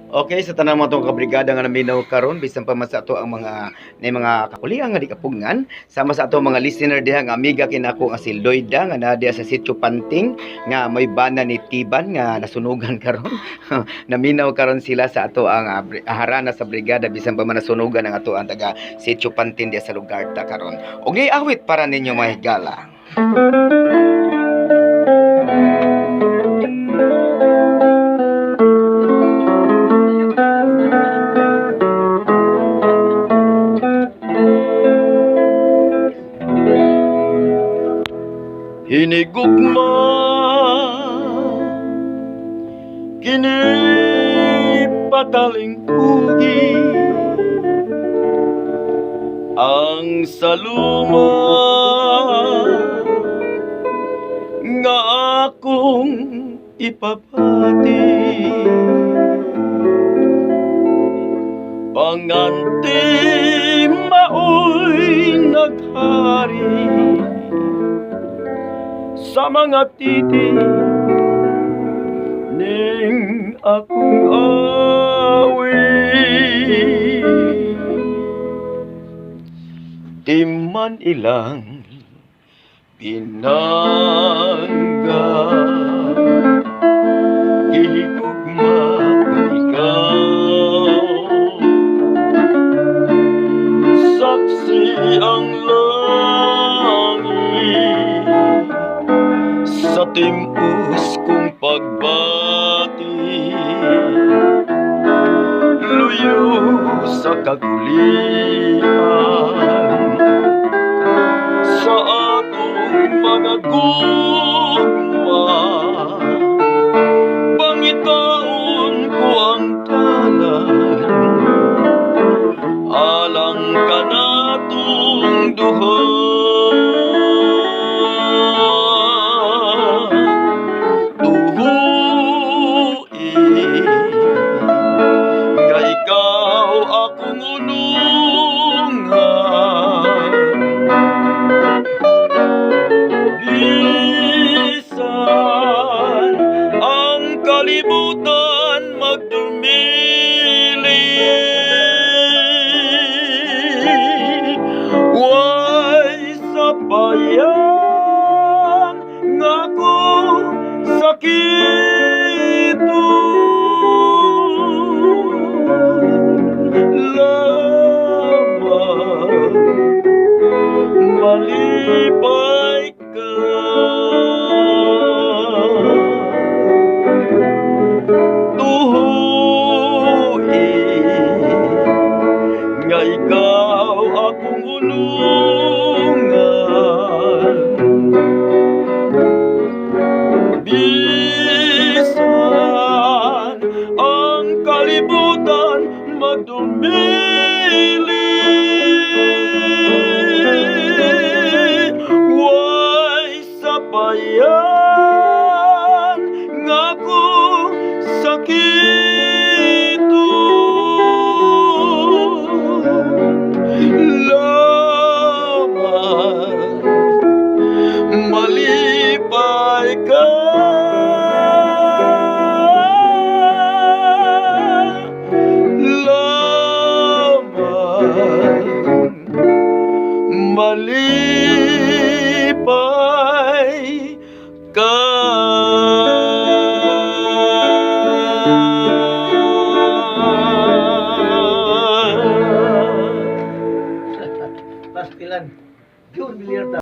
Okay, sa tanang mga tong kabrigada nga naminaw karon bisan pa man sa ato ang mga kakuliang nga di kapugngan sama sa ato mga listener diha nga amiga kinako nga si Lloyda nga naa diha sa Sitio Panting nga may bana ni Tiban nga nasunugan karon. Naminaw karon sila sa ato ang harana sa brigada bisan pa man nasunugan ang ato ang taga Sitio Panting diha sa lugar ta karon. Og awit para ninyo mga higala. Hinigugma kini pataling pugi ang saluma nga akong ipapati panganti maoy naghari sa mga titi ning akong awi di man ilang pinangga gihigugma ko ikaw saksi ang sa timpos kong pagbati luyo sa kagulian sa atong mga gugma pangitaon ko ang tanan alang ka natong duha akong unungan bisan ang kalibutan magdumili way sabayan ngako sakit malipay ka tuhuin nga ikaw akong unungan bisan ang kalibutan magdumili sabayan ngako sakito lamang malipay ka lamang malipay ka. Paspilan, June Miliarta.